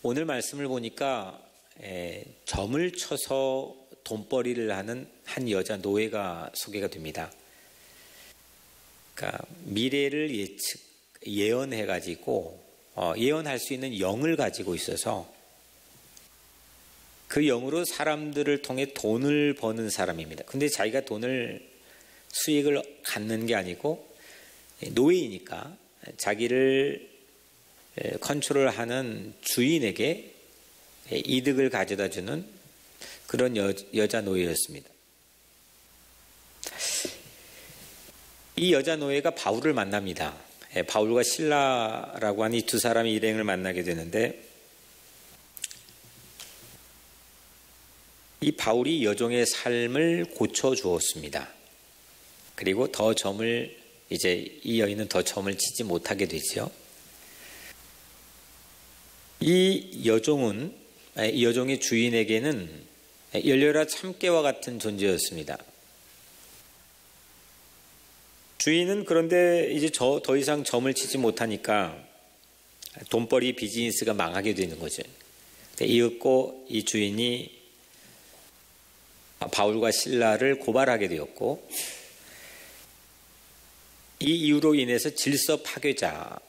오늘 말씀을 보니까 점을 쳐서 돈벌이를 하는 한 여자 노예가 소개가 됩니다. 그러니까 미래를 예언해가지고 예언할 수 있는 영을 가지고 있어서 그 영으로 사람들을 통해 돈을 버는 사람입니다. 근데 자기가 수익을 갖는 게 아니고 노예이니까 자기를 컨트롤하는 주인에게 이득을 가져다 주는 그런 여자 노예였습니다. 이 여자 노예가 바울을 만납니다. 바울과 실라라고 하는 이 두 사람이 일행을 만나게 되는데, 이 바울이 여종의 삶을 고쳐주었습니다. 그리고 이 여인은 더 점을 치지 못하게 되죠. 이 여종의 주인에게는 열려라 참깨와 같은 존재였습니다. 주인은 그런데 이제 더 이상 점을 치지 못하니까 돈벌이 비즈니스가 망하게 되는 거죠. 이윽고 이 주인이 바울과 실라를 고발하게 되었고, 이 이유로 인해서 질서 파괴자,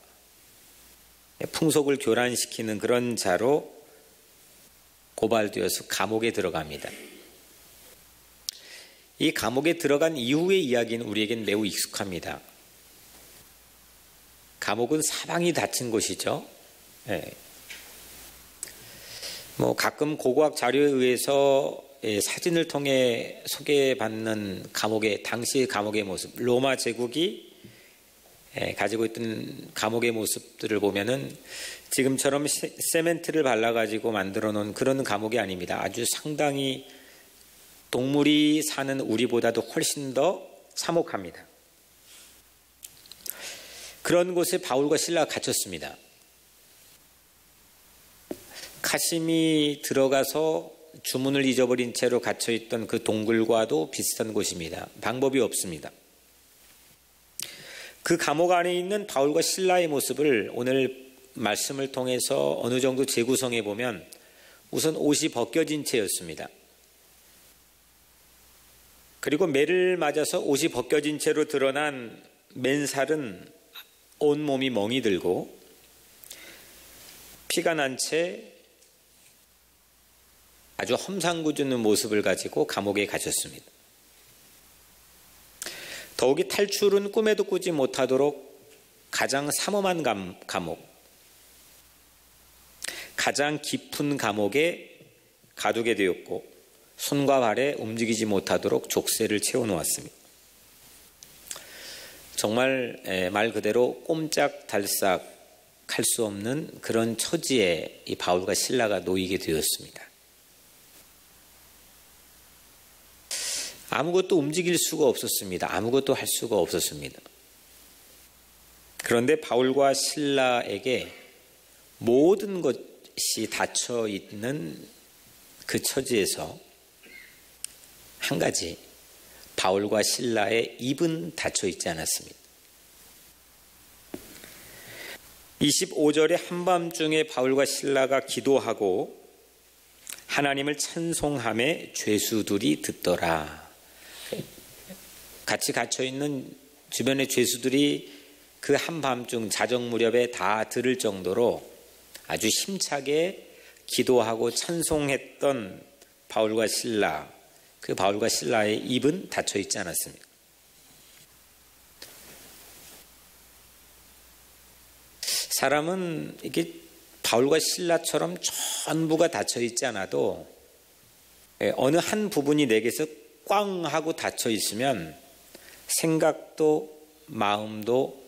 풍속을 교란시키는 그런 자로 고발되어서 감옥에 들어갑니다. 이 감옥에 들어간 이후의 이야기는 우리에겐 매우 익숙합니다. 감옥은 사방이 닫힌 곳이죠. 가끔 고고학 자료에 의해서 사진을 통해 소개받는 당시의 감옥의 모습, 로마 제국이 가지고 있던 감옥의 모습들을 보면은 지금처럼 세멘트를 발라가지고 만들어 놓은 그런 감옥이 아닙니다. 아주 상당히 동물이 사는 우리보다도 훨씬 더 참혹합니다. 그런 곳에 바울과 실라가 갇혔습니다. 카심이 들어가서 주문을 잊어버린 채로 갇혀있던 그 동굴과도 비슷한 곳입니다. 방법이 없습니다. 그 감옥 안에 있는 바울과 실라의 모습을 오늘 말씀을 통해서 어느 정도 재구성해 보면, 우선 옷이 벗겨진 채였습니다. 그리고 매를 맞아서 옷이 벗겨진 채로 드러난 맨살은 온몸이 멍이 들고 피가 난 채 아주 험상궂은 모습을 가지고 감옥에 갇혔습니다. 더욱이 탈출은 꿈에도 꾸지 못하도록 가장 삼엄한 감옥, 가장 깊은 감옥에 가두게 되었고, 손과 발에 움직이지 못하도록 족쇄를 채워놓았습니다. 정말 말 그대로 꼼짝달싹 할 수 없는 그런 처지에 이 바울과 실라가 놓이게 되었습니다. 아무것도 움직일 수가 없었습니다. 아무것도 할 수가 없었습니다. 그런데 바울과 실라에게 모든 것이 닫혀 있는 그 처지에서 한 가지, 바울과 실라의 입은 닫혀 있지 않았습니다. 25절에 한밤중에 바울과 실라가 기도하고 하나님을 찬송하며 죄수들이 듣더라. 같이 갇혀있는 주변의 죄수들이 그 한밤중 자정 무렵에 다 들을 정도로 아주 힘차게 기도하고 찬송했던 바울과 실라, 그 바울과 실라의 입은 닫혀 있지 않았습니다. 사람은 이게 바울과 실라처럼 전부가 닫혀 있지 않아도 어느 한 부분이 내게서 꽝 하고 닫혀 있으면 생각도 마음도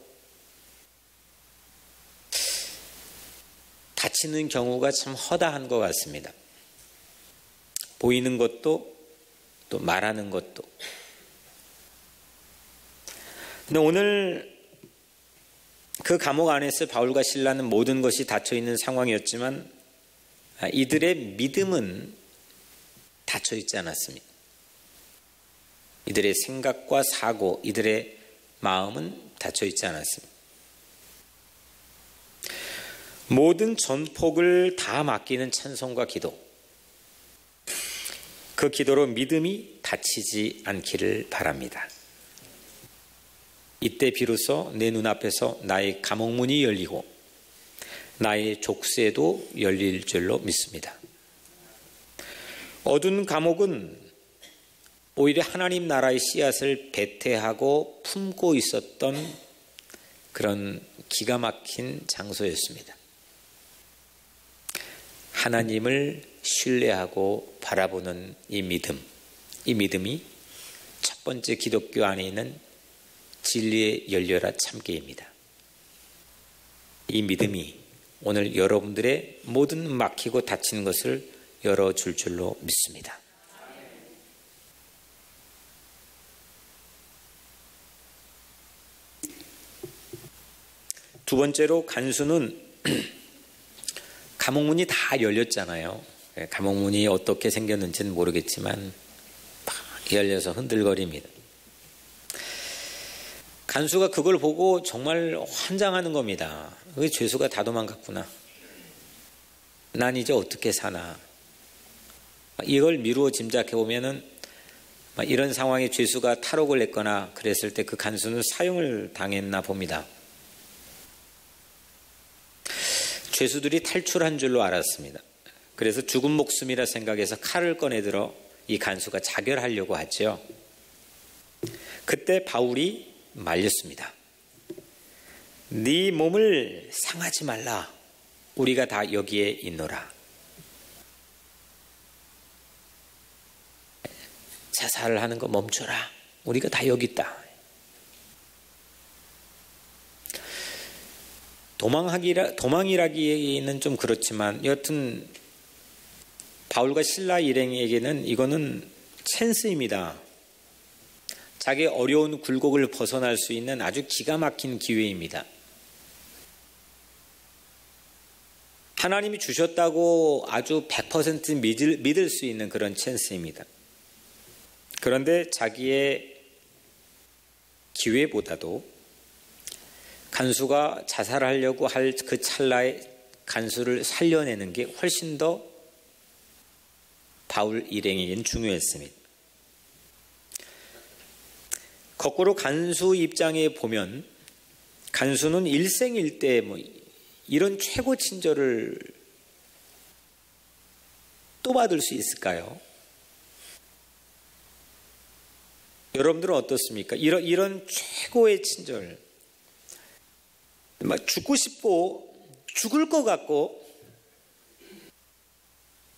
닫히는 경우가 참 허다한 것 같습니다. 보이는 것도 또 말하는 것도. 근데 오늘 그 감옥 안에서 바울과 실라는 모든 것이 닫혀 있는 상황이었지만 이들의 믿음은 닫혀 있지 않았습니다. 이들의 생각과 사고, 이들의 마음은 닫혀 있지 않았습니다. 모든 전폭을 다 맡기는 찬송과 기도, 그 기도로 믿음이 다치지 않기를 바랍니다. 이때 비로소 내 눈앞에서 나의 감옥문이 열리고 나의 족쇄도 열릴 줄로 믿습니다. 어두운 감옥은 오히려 하나님 나라의 씨앗을 배태하고 품고 있었던 그런 기가 막힌 장소였습니다. 하나님을 신뢰하고 바라보는 이 믿음이 첫 번째 기독교 안에 있는 진리의 열려라 참깨입니다. 이 믿음이 오늘 여러분들의 모든 막히고 닫힌 것을 열어줄 줄로 믿습니다. 두 번째로 간수는 감옥문이 다 열렸잖아요. 감옥문이 어떻게 생겼는지는 모르겠지만 막 열려서 흔들거립니다. 간수가 그걸 보고 정말 환장하는 겁니다. 죄수가 다 도망갔구나. 난 이제 어떻게 사나. 이걸 미루어 짐작해 보면은 이런 상황에 죄수가 탈옥을 했거나 그랬을 때 그 간수는 사형을 당했나 봅니다. 죄수들이 탈출한 줄로 알았습니다. 그래서 죽은 목숨이라 생각해서 칼을 꺼내들어 이 간수가 자결하려고 하죠. 그때 바울이 말렸습니다. 네 몸을 상하지 말라. 우리가 다 여기에 있노라. 자살을 하는 거 멈춰라. 우리가 다 여기 있다. 도망이라기에는 좀 그렇지만 여튼 바울과 실라 일행에게는 이거는 찬스입니다. 자기의 어려운 굴곡을 벗어날 수 있는 아주 기가 막힌 기회입니다. 하나님이 주셨다고 아주 100% 믿을 수 있는 그런 찬스입니다. 그런데 자기의 기회보다도 간수가 자살하려고 할 그 찰나에 간수를 살려내는 게 훨씬 더 바울 일행에게는 중요했습니다. 거꾸로 간수 입장에 보면 간수는 일생일대 이런 최고 친절을 또 받을 수 있을까요? 여러분들은 어떻습니까? 이런 최고의 친절, 막 죽고 싶고 죽을 것 같고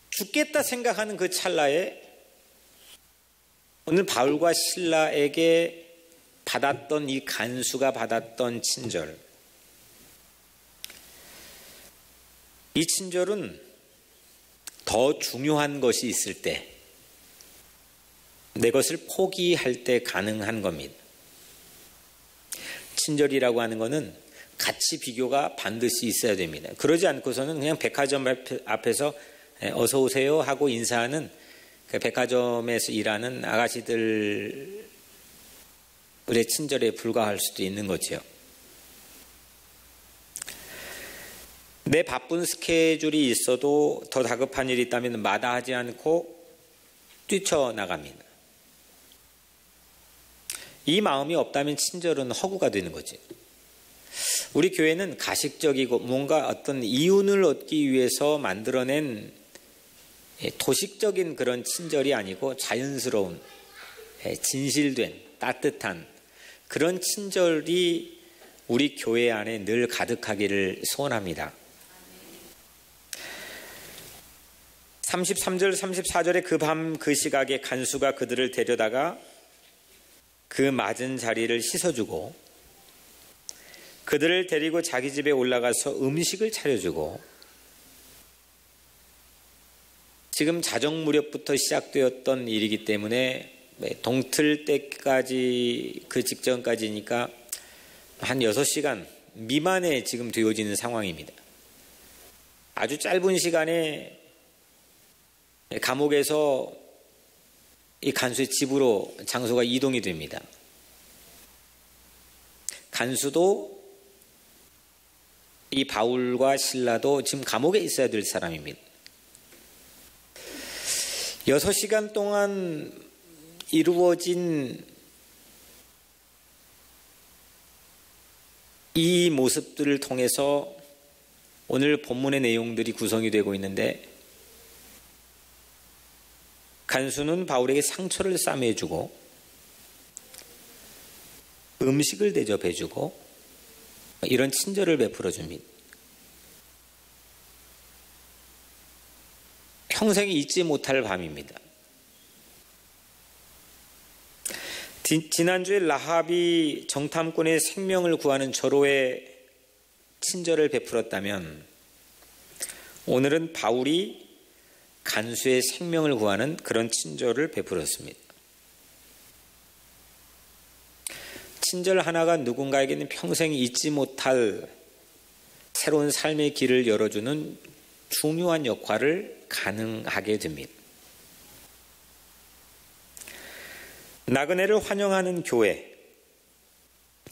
죽겠다 생각하는 그 찰나에 오늘 바울과 실라에게 받았던 이 간수가 받았던 친절, 이 친절은 더 중요한 것이 있을 때 내 것을 포기할 때 가능한 겁니다. 친절이라고 하는 것은 가치 비교가 반드시 있어야 됩니다. 그러지 않고서는 그냥 백화점 앞에서 어서 오세요 하고 인사하는 그 백화점에서 일하는 아가씨들의 친절에 불과할 수도 있는 거죠. 내 바쁜 스케줄이 있어도 더 다급한 일이 있다면 마다하지 않고 뛰쳐나갑니다. 이 마음이 없다면 친절은 허구가 되는 거죠. 우리 교회는 가식적이고 뭔가 어떤 이윤을 얻기 위해서 만들어낸 도식적인 그런 친절이 아니고 자연스러운, 진실된, 따뜻한 그런 친절이 우리 교회 안에 늘 가득하기를 소원합니다. 33절, 34절에 그 밤 그 시각에 간수가 그들을 데려다가 그 맞은 자리를 씻어주고 그들을 데리고 자기 집에 올라가서 음식을 차려주고, 지금 자정 무렵부터 시작되었던 일이기 때문에 동틀 때까지 그 직전까지니까 한 6시간 미만에 지금 되어지는 상황입니다. 아주 짧은 시간에 감옥에서 이 간수의 집으로 장소가 이동이 됩니다. 간수도 이 바울과 실라도 지금 감옥에 있어야 될 사람입니다. 6시간 동안 이루어진 이 모습들을 통해서 오늘 본문의 내용들이 구성이 되고 있는데, 간수는 바울에게 상처를 싸매주고 음식을 대접해주고 이런 친절을 베풀어 줍니다. 평생 잊지 못할 밤입니다. 지난주에 라합이 정탐꾼의 생명을 구하는 절호의 친절을 베풀었다면, 오늘은 바울이 간수의 생명을 구하는 그런 친절을 베풀었습니다. 친절 하나가 누군가에게는 평생 잊지 못할 새로운 삶의 길을 열어주는 중요한 역할을 가능하게 됩니다. 나그네를 환영하는 교회,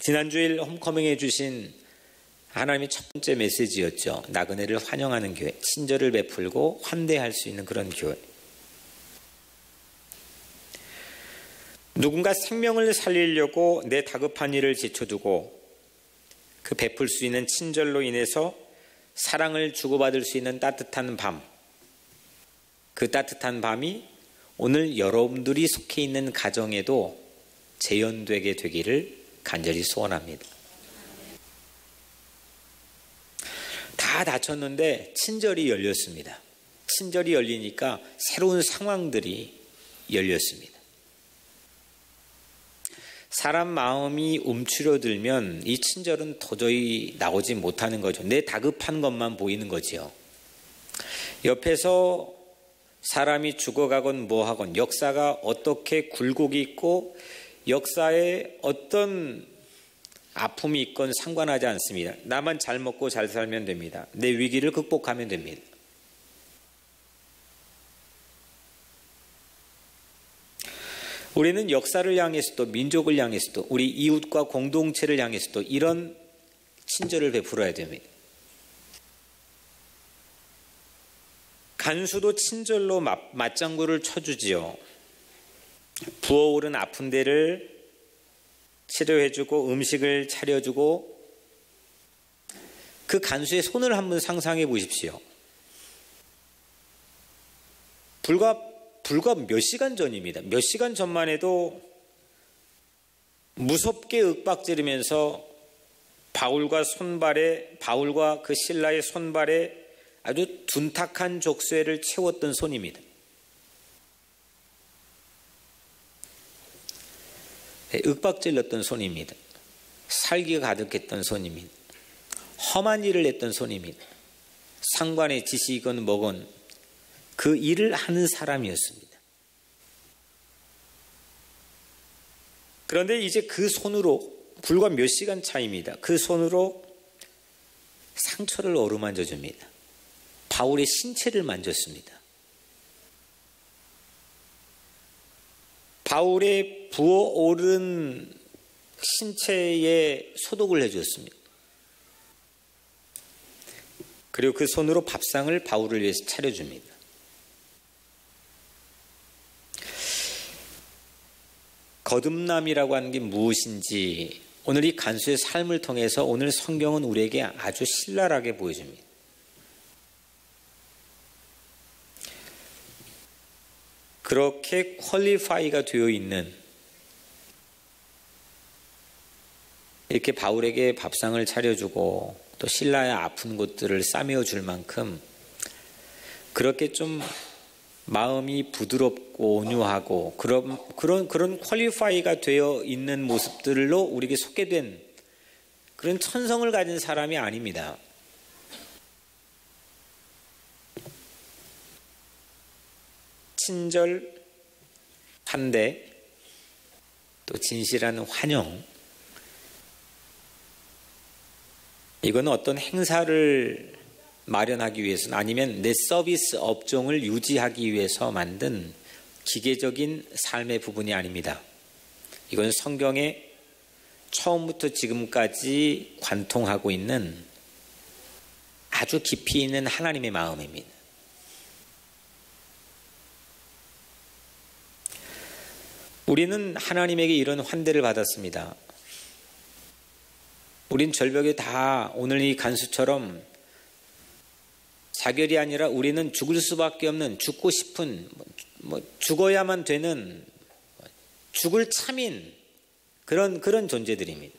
지난주일 홈커밍해 주신 하나님의 첫 번째 메시지였죠. 나그네를 환영하는 교회, 친절을 베풀고 환대할 수 있는 그런 교회. 누군가 생명을 살리려고 내 다급한 일을 제쳐두고 그 베풀 수 있는 친절로 인해서 사랑을 주고받을 수 있는 따뜻한 밤, 그 따뜻한 밤이 오늘 여러분들이 속해 있는 가정에도 재현되게 되기를 간절히 소원합니다. 다 다쳤는데 친절이 열렸습니다. 친절이 열리니까 새로운 상황들이 열렸습니다. 사람 마음이 움츠러들면 이 친절은 도저히 나오지 못하는 거죠. 내 다급한 것만 보이는 거지요. 옆에서 사람이 죽어가건 뭐하건 역사가 어떻게 굴곡이 있고 역사에 어떤 아픔이 있건 상관하지 않습니다. 나만 잘 먹고 잘 살면 됩니다. 내 위기를 극복하면 됩니다. 우리는 역사를 향해서도 민족을 향해서도 우리 이웃과 공동체를 향해서도 이런 친절을 베풀어야 됩니다. 간수도 친절로 맞장구를 쳐주지요. 부어오른 아픈 데를 치료해주고 음식을 차려주고, 그 간수의 손을 한번 상상해 보십시오. 불과 몇 시간 전입니다. 몇 시간 전만 해도 무섭게 윽박지르면서 바울과 그 신라의 손발에 아주 둔탁한 족쇄를 채웠던 손입니다. 윽박질렀던 손입니다. 살기가 가득했던 손입니다. 험한 일을 했던 손입니다. 상관의 지시이건 뭐건 그 일을 하는 사람이었습니다. 그런데 이제 그 손으로, 불과 몇 시간 차이입니다. 그 손으로 상처를 어루만져 줍니다. 바울의 신체를 만졌습니다. 바울의 부어오른 신체에 소독을 해주었습니다. 그리고 그 손으로 밥상을 바울을 위해서 차려줍니다. 거듭남이라고 하는 게 무엇인지 오늘 이 간수의 삶을 통해서 오늘 성경은 우리에게 아주 신랄하게 보여줍니다. 그렇게 퀄리파이가 되어 있는, 이렇게 바울에게 밥상을 차려주고 또 신라의 아픈 곳들을 싸매어 줄 만큼 그렇게 좀 마음이 부드럽고 온유하고 그런 퀄리파이가 되어 있는 모습들로 우리에게 소개된 그런 천성을 가진 사람이 아닙니다. 친절, 환대, 또 진실한 환영, 이건 어떤 행사를 마련하기 위해서는, 아니면 내 서비스 업종을 유지하기 위해서 만든 기계적인 삶의 부분이 아닙니다. 이건 성경에 처음부터 지금까지 관통하고 있는 아주 깊이 있는 하나님의 마음입니다. 우리는 하나님에게 이런 환대를 받았습니다. 우린 절벽에 다 오늘 이 간수처럼 자결이 아니라 우리는 죽을 수밖에 없는, 죽고 싶은, 죽어야만 되는, 죽을 참인 그런 존재들입니다.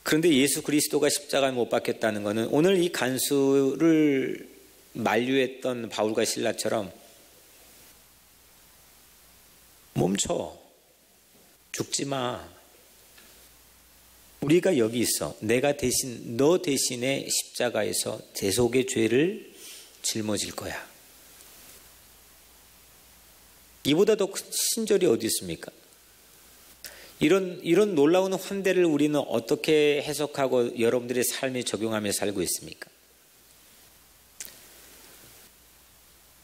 그런데 예수 그리스도가 십자가에 못 박혔다는 것은 오늘 이 간수를 만류했던 바울과 실라처럼 멈춰, 죽지 마. 우리가 여기 있어. 내가 대신 너 대신에 십자가에서 제 속의 죄를 짊어질 거야. 이보다 더 큰 친절이 어디 있습니까? 이런 놀라운 환대를 우리는 어떻게 해석하고 여러분들의 삶에 적용하며 살고 있습니까?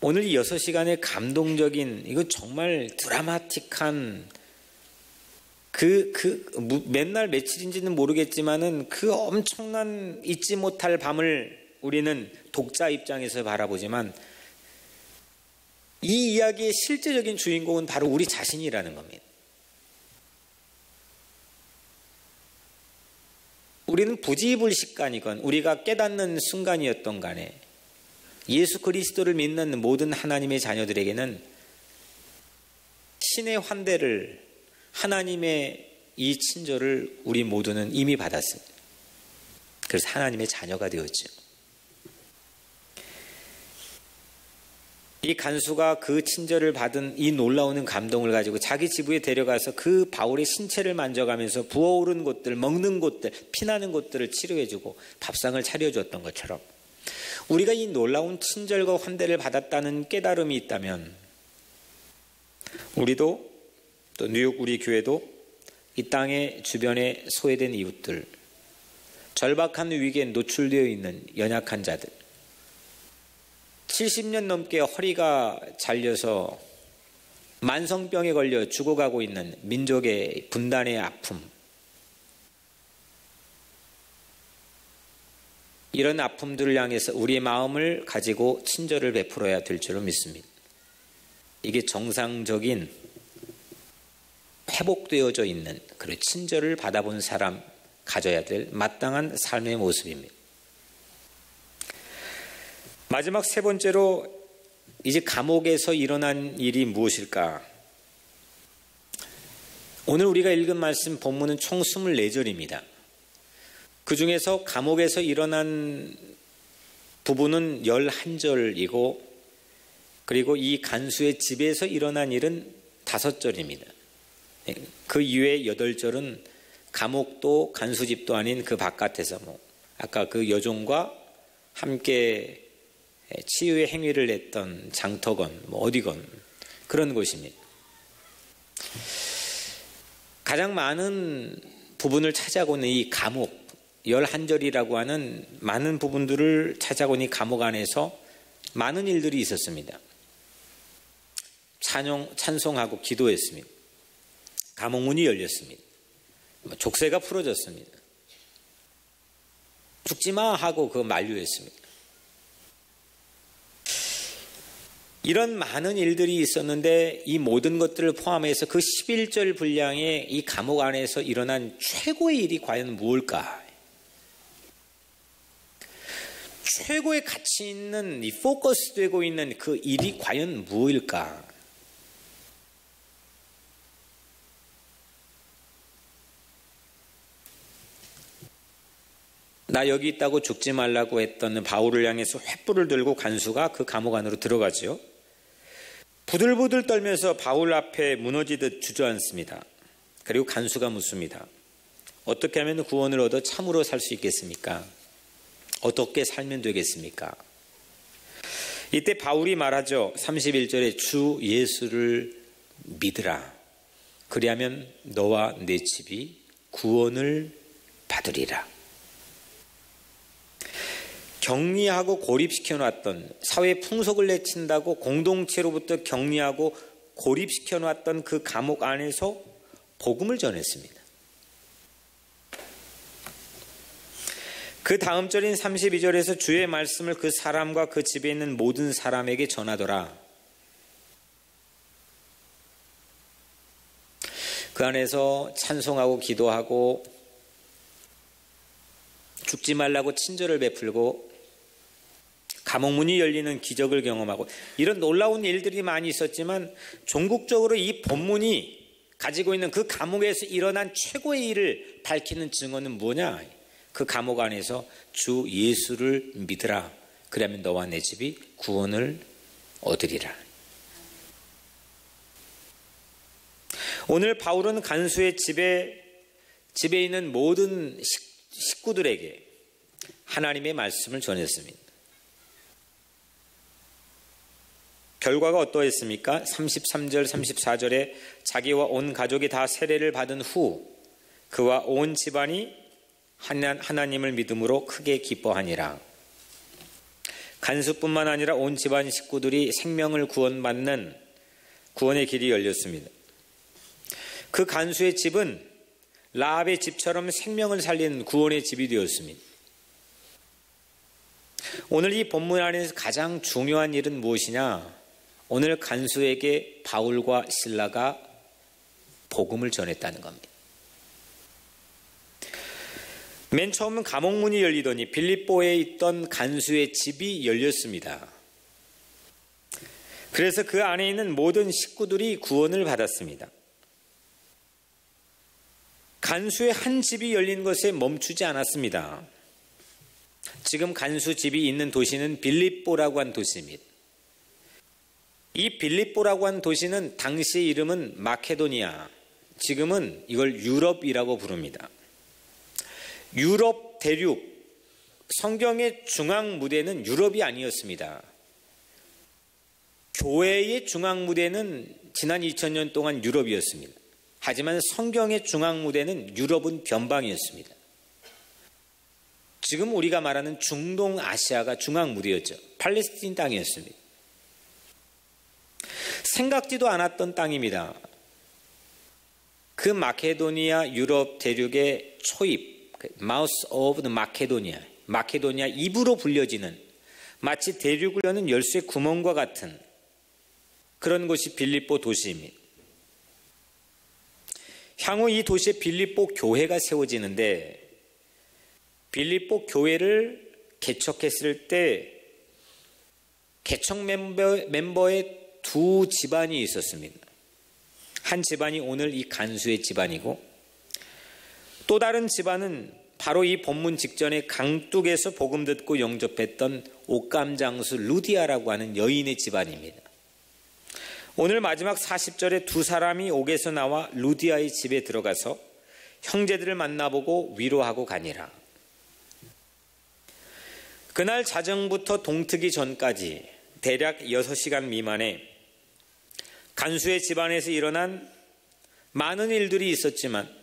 오늘 이 6시간의 감동적인, 이거 정말 드라마틱한 맨날 며칠인지는 모르겠지만은 그 엄청난 잊지 못할 밤을 우리는 독자 입장에서 바라보지만 이 이야기의 실제적인 주인공은 바로 우리 자신이라는 겁니다. 우리는 부지불식간이건 우리가 깨닫는 순간이었던 간에 예수 그리스도를 믿는 모든 하나님의 자녀들에게는 신의 환대를, 하나님의 이 친절을 우리 모두는 이미 받았습니다. 그래서 하나님의 자녀가 되었죠. 이 간수가 그 친절을 받은 이 놀라운 감동을 가지고 자기 지부에 데려가서 그 바울의 신체를 만져가면서 부어오른 곳들, 먹는 곳들, 피나는 곳들을 치료해주고 밥상을 차려주었던 것처럼 우리가 이 놀라운 친절과 환대를 받았다는 깨달음이 있다면 우리도 또 뉴욕 우리 교회도 이 땅의 주변에 소외된 이웃들, 절박한 위기에 노출되어 있는 연약한 자들, 70년 넘게 허리가 잘려서 만성병에 걸려 죽어가고 있는 민족의 분단의 아픔, 이런 아픔들을 향해서 우리의 마음을 가지고 친절을 베풀어야 될 줄로 믿습니다. 이게 정상적인 회복되어져 있는 그런 친절을 받아본 사람 가져야 될 마땅한 삶의 모습입니다. 마지막 세 번째로 이제 감옥에서 일어난 일이 무엇일까? 오늘 우리가 읽은 말씀 본문은 총 24절입니다. 그 중에서 감옥에서 일어난 부분은 11절이고 그리고 이 간수의 집에서 일어난 일은 5절입니다. 그 이외의 8절은 감옥도 간수집도 아닌 그 바깥에서 아까 그 여종과 함께 치유의 행위를 했던 장터건 어디건 그런 곳입니다. 가장 많은 부분을 차지하고 있는 이 감옥 11절이라고 하는 많은 부분들을 차지하고 있는 이 감옥 안에서 많은 일들이 있었습니다. 찬송하고 기도했습니다. 감옥문이 열렸습니다. 족쇄가 풀어졌습니다. 죽지마 하고 그 만류했습니다. 이런 많은 일들이 있었는데 이 모든 것들을 포함해서 그 11절 분량의 이 감옥 안에서 일어난 최고의 일이 과연 무엇일까? 최고의 가치 있는 이 포커스되고 있는 그 일이 과연 무엇일까? 나 여기 있다고 죽지 말라고 했던 바울을 향해서 횃불을 들고 간수가 그 감옥 안으로 들어가죠. 부들부들 떨면서 바울 앞에 무너지듯 주저앉습니다. 그리고 간수가 묻습니다. 어떻게 하면 구원을 얻어 참으로 살 수 있겠습니까? 어떻게 살면 되겠습니까? 이때 바울이 말하죠. 31절에 주 예수를 믿으라. 그리하면 너와 내 집이 구원을 받으리라. 격리하고 고립시켜놨던, 사회 풍속을 내친다고 공동체로부터 격리하고 고립시켜놨던 그 감옥 안에서 복음을 전했습니다. 그 다음 절인 32절에서 주의 말씀을 그 사람과 그 집에 있는 모든 사람에게 전하더라. 그 안에서 찬송하고 기도하고 죽지 말라고 친절을 베풀고 감옥문이 열리는 기적을 경험하고 이런 놀라운 일들이 많이 있었지만 종국적으로 이 본문이 가지고 있는 그 감옥에서 일어난 최고의 일을 밝히는 증언은 뭐냐? 그 감옥 안에서 주 예수를 믿으라. 그러면 너와 내 집이 구원을 얻으리라. 오늘 바울은 간수의 집에 있는 모든 식구들에게 하나님의 말씀을 전했습니다. 결과가 어떠했습니까? 33절 34절에 자기와 온 가족이 다 세례를 받은 후 그와 온 집안이 하나님을 믿음으로 크게 기뻐하니라. 간수뿐만 아니라 온 집안 식구들이 생명을 구원받는 구원의 길이 열렸습니다. 그 간수의 집은 라합의 집처럼 생명을 살리는 구원의 집이 되었습니다. 오늘 이 본문 안에서 가장 중요한 일은 무엇이냐? 오늘 간수에게 바울과 실라가 복음을 전했다는 겁니다. 맨 처음은 감옥문이 열리더니 빌립보에 있던 간수의 집이 열렸습니다. 그래서 그 안에 있는 모든 식구들이 구원을 받았습니다. 간수의 한 집이 열린 것에 멈추지 않았습니다. 지금 간수 집이 있는 도시는 빌립보라고 한 도시입니다. 이 빌립보라고 한 도시는 당시 이름은 마케도니아, 지금은 이걸 유럽이라고 부릅니다. 유럽 대륙, 성경의 중앙 무대는 유럽이 아니었습니다. 교회의 중앙 무대는 지난 2000년 동안 유럽이었습니다. 하지만 성경의 중앙 무대는 유럽은 변방이었습니다. 지금 우리가 말하는 중동 아시아가 중앙 무대였죠. 팔레스틴 땅이었습니다. 생각지도 않았던 땅입니다. 그 마케도니아 유럽 대륙의 초입, Mouth of the 마케도니아 입으로 불려지는 마치 대륙을 여는 열쇠 구멍과 같은 그런 곳이 빌립보 도시입니다. 향후 이 도시에 빌립보 교회가 세워지는데 빌립보 교회를 개척했을 때 개척 멤버의 두 집안이 있었습니다. 한 집안이 오늘 이 간수의 집안이고 또 다른 집안은 바로 이 본문 직전에 강둑에서 복음 듣고 영접했던 옥감장수 루디아라고 하는 여인의 집안입니다. 오늘 마지막 40절에 두 사람이 옥에서 나와 루디아의 집에 들어가서 형제들을 만나보고 위로하고 가니라. 그날 자정부터 동트기 전까지 대략 6시간 미만에 간수의 집안에서 일어난 많은 일들이 있었지만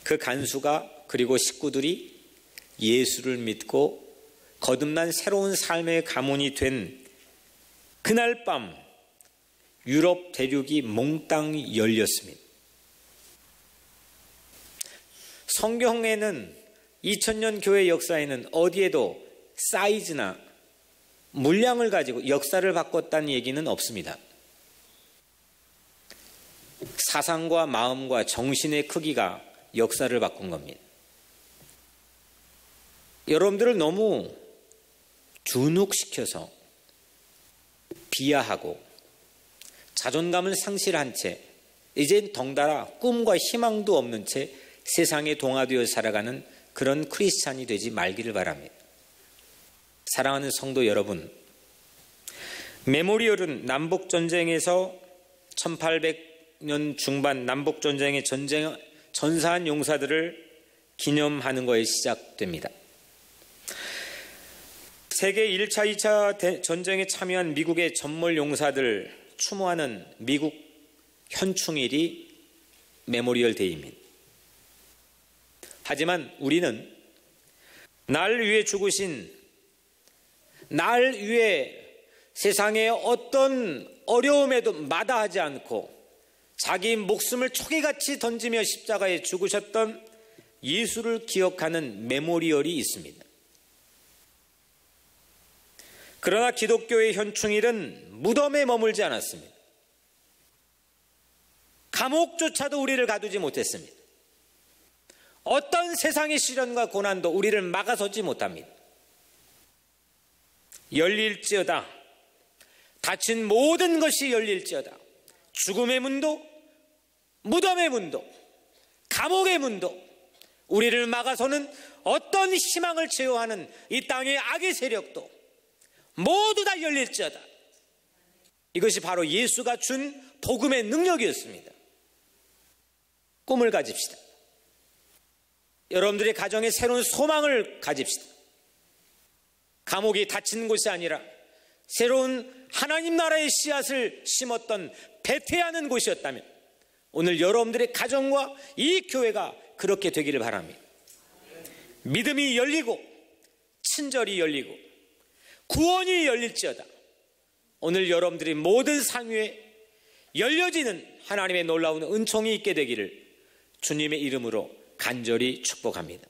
그 간수가 그리고 식구들이 예수를 믿고 거듭난 새로운 삶의 가문이 된 그날 밤 유럽 대륙이 몽땅 열렸습니다. 성경에는 2000년 교회 역사에는 어디에도 사이즈나 물량을 가지고 역사를 바꿨다는 얘기는 없습니다. 사상과 마음과 정신의 크기가 역사를 바꾼 겁니다. 여러분들을 너무 주눅시켜서 비하하고 자존감을 상실한 채 이젠 덩달아 꿈과 희망도 없는 채 세상에 동화되어 살아가는 그런 크리스찬이 되지 말기를 바랍니다. 사랑하는 성도 여러분, 메모리얼은 남북전쟁에서 1800년 중반 남북전쟁에 전사한 용사들을 기념하는 것에 시작됩니다. 세계 1차, 2차 전쟁에 참여한 미국의 전몰 용사들 추모하는 미국 현충일이 메모리얼 데이입니다. 하지만 우리는 날 위해 죽으신, 날 위해 세상의 어떤 어려움에도 마다하지 않고 자기 목숨을 초계같이 던지며 십자가에 죽으셨던 예수를 기억하는 메모리얼이 있습니다. 그러나 기독교의 현충일은 무덤에 머물지 않았습니다. 감옥조차도 우리를 가두지 못했습니다. 어떤 세상의 시련과 고난도 우리를 막아서지 못합니다. 열릴지어다. 닫힌 모든 것이 열릴지어다. 죽음의 문도, 무덤의 문도, 감옥의 문도, 우리를 막아서는 어떤 희망을 제어하는 이 땅의 악의 세력도 모두 다 열릴지어다. 이것이 바로 예수가 준 복음의 능력이었습니다. 꿈을 가집시다. 여러분들의 가정에 새로운 소망을 가집시다. 감옥이 닫힌 곳이 아니라 새로운 하나님 나라의 씨앗을 심었던 배태하는 곳이었다면 오늘 여러분들의 가정과 이 교회가 그렇게 되기를 바랍니다. 믿음이 열리고 친절이 열리고 구원이 열릴지어다. 오늘 여러분들이 모든 상 위에 열려지는 하나님의 놀라운 은총이 있게 되기를 주님의 이름으로 간절히 축복합니다.